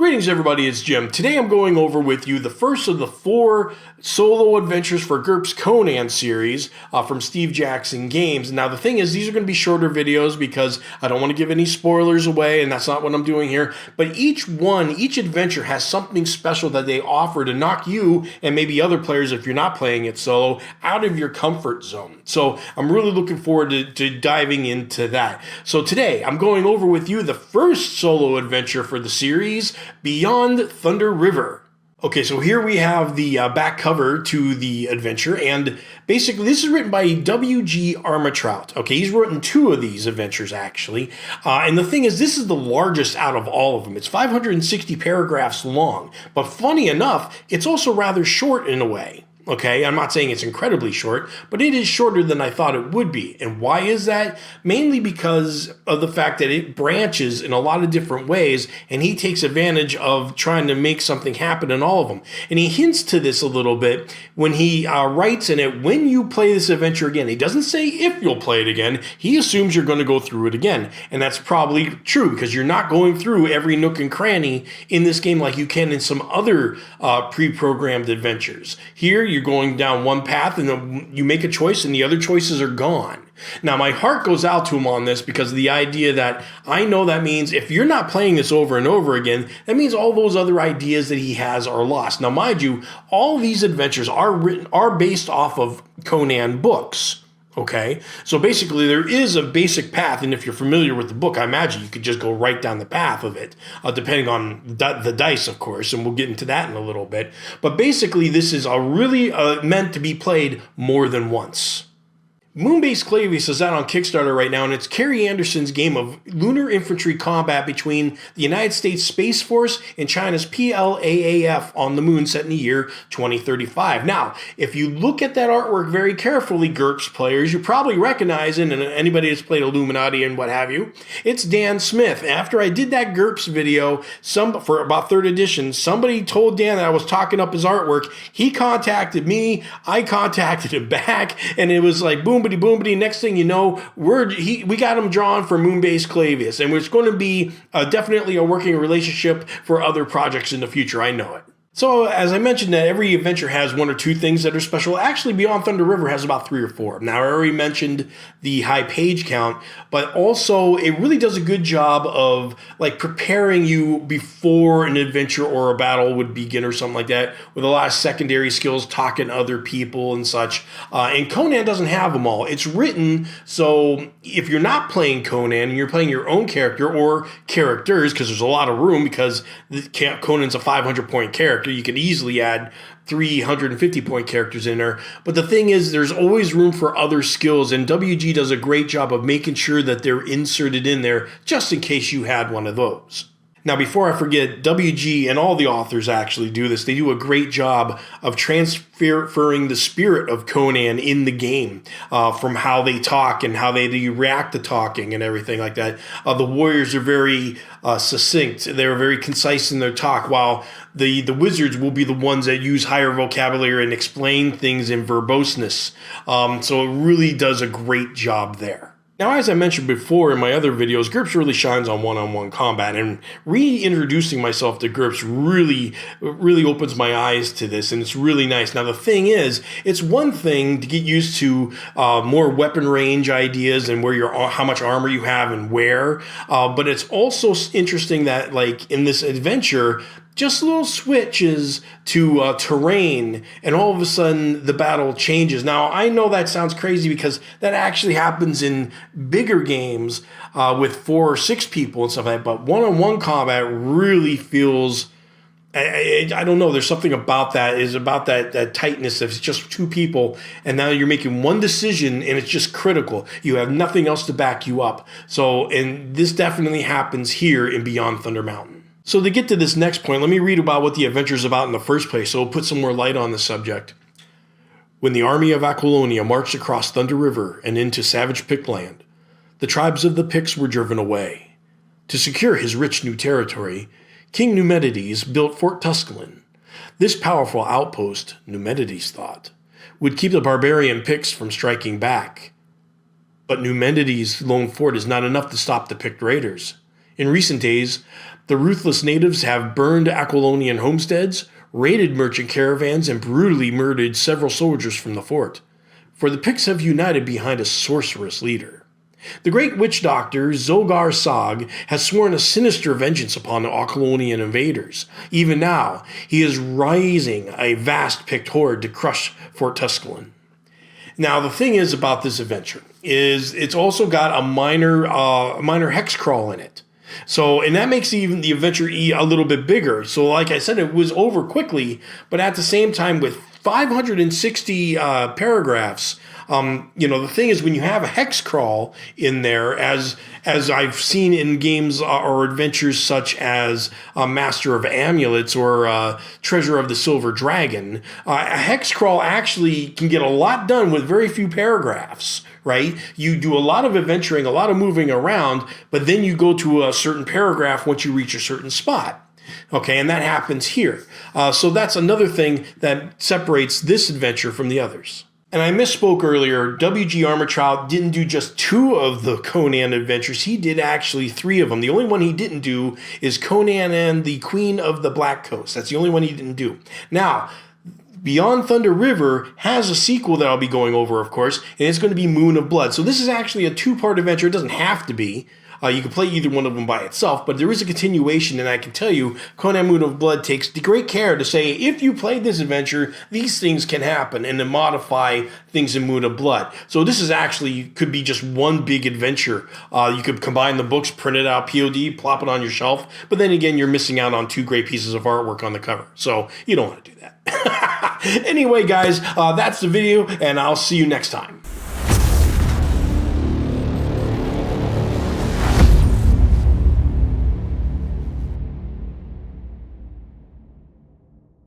Greetings everybody, it's Jim. Today I'm going over with you the first of the 4 solo adventures for GURPS Conan series from Steve Jackson Games. Now the thing is, these are going to be shorter videos because I don't want to give any spoilers away, and that's not what I'm doing here. But each adventure has something special that they offer to knock you, and maybe other players if you're not playing it solo, out of your comfort zone. So I'm really looking forward to diving into that. So today I'm going over with you the first solo adventure for the series, Beyond Thunder River. Okay, so here we have the back cover to the adventure, and basically this is written by W.G. Armitrout. Okay, he's written 2 of these adventures actually, and the thing is, this is the largest out of all of them. It's 560 paragraphs long, but funny enough, it's also rather short in a way. Okay, I'm not saying it's incredibly short, but it is shorter than I thought it would be. And why is that? Mainly because of the fact that it branches in a lot of different ways, and he takes advantage of trying to make something happen in all of them. And he hints to this a little bit when he writes in it, when you play this adventure again. He doesn't say if you'll play it again. He assumes you're going to go through it again. And that's probably true, because you're not going through every nook and cranny in this game like you can in some other pre-programmed adventures. Here, you're going down one path and then you make a choice and the other choices are gone. Now, my heart goes out to him on this because of the idea that I know that means if you're not playing this over and over again, that means all those other ideas that he has are lost. Now, mind you, all these adventures are based off of Conan books. Okay, so basically there is a basic path, and if you're familiar with the book, I imagine you could just go right down the path of it, depending on the dice, of course, and we'll get into that in a little bit. But basically, this is really meant to be played more than once. Moonbase Clavius is out on Kickstarter right now, and it's Kerry Anderson's game of lunar infantry combat between the United States Space Force and China's PLAAF on the moon set in the year 2035. Now, if you look at that artwork very carefully, GURPS players, you probably recognize it, and anybody that's played Illuminati and what have you, it's Dan Smith. After I did that GURPS video for about 3rd edition, somebody told Dan that I was talking up his artwork. He contacted me, I contacted him back, and it was like boom, boomity. Next thing you know, we got him drawn for Moonbase Clavius, and it's going to be definitely a working relationship for other projects in the future. I know it. So, as I mentioned, that every adventure has 1 or 2 things that are special. Actually, Beyond Thunder River has about 3 or 4. Now, I already mentioned the high page count, but also it really does a good job of like preparing you before an adventure or a battle would begin or something like that, with a lot of secondary skills, talking to other people and such. And Conan doesn't have them all. It's written so if you're not playing Conan and you're playing your own character or characters, because there's a lot of room because Conan's a 500-point character, you can easily add 350-point characters in there. But the thing is, there's always room for other skills, and WG does a great job of making sure that they're inserted in there just in case you had one of those. Now, before I forget, WG and all the authors actually do this. They do a great job of transferring the spirit of Conan in the game from how they talk and how they react to talking and everything like that. The warriors are very succinct. They're very concise in their talk, while the wizards will be the ones that use higher vocabulary and explain things in verboseness. So it really does a great job there. Now, as I mentioned before in my other videos, GURPS really shines on one-on-one combat, and reintroducing myself to GURPS really opens my eyes to this, and it's really nice. Now, the thing is, it's one thing to get used to more weapon range ideas and how much armor you have and where, but it's also interesting that, like, in this adventure, just little switches to terrain, and all of a sudden the battle changes. Now, I know that sounds crazy because that actually happens in bigger games with 4 or 6 people and stuff like that, but one-on-one combat really feels, I don't know, there's something about that, is about that tightness of it's just 2 people, and now you're making one decision, and it's just critical. You have nothing else to back you up. So, and this definitely happens here in Beyond Thunder Mountain. So to get to this next point, let me read about what the adventure is about in the first place, so we'll put some more light on the subject. When the army of Aquilonia marched across Thunder River and into savage Pict land, the tribes of the Picts were driven away. To secure his rich new territory, King Numenides built Fort Tusculum. This powerful outpost, Numenides thought, would keep the barbarian Picts from striking back. But Numenides' lone fort is not enough to stop the Pict raiders. In recent days, the ruthless natives have burned Aquilonian homesteads, raided merchant caravans, and brutally murdered several soldiers from the fort. For the Picts have united behind a sorceress leader. The great witch doctor Zogar Sog has sworn a sinister vengeance upon the Aquilonian invaders. Even now, he is rising a vast Pict horde to crush Fort Tusculum. Now, the thing is about this adventure is it's also got a minor hex crawl in it. So, and that makes even the adventure a little bit bigger. So, like I said, it was over quickly, but at the same time, with 560 paragraphs, the thing is when you have a hex crawl in there, as I've seen in games or adventures such as Master of Amulets or Treasure of the Silver Dragon, a hex crawl actually can get a lot done with very few paragraphs. Right? You do a lot of adventuring, a lot of moving around, but then you go to a certain paragraph once you reach a certain spot. Okay, and that happens here. So that's another thing that separates this adventure from the others. And I misspoke earlier. W.G. Armerchild didn't do just 2 of the Conan adventures. He did actually 3 of them. The only one he didn't do is Conan and the Queen of the Black Coast. That's the only one he didn't do. Now, Beyond Thunder River has a sequel that I'll be going over, of course, and it's going to be Moon of Blood. So this is actually a 2-part adventure. It doesn't have to be. You can play either one of them by itself, but there is a continuation, and I can tell you, Conan Moon of Blood takes great care to say, if you play this adventure, these things can happen, and to modify things in Moon of Blood. So this is actually, could be just one big adventure. You could combine the books, print it out, POD, plop it on your shelf, but then again, you're missing out on 2 great pieces of artwork on the cover. So you don't want to do that. Anyway, guys, that's the video, and I'll see you next time.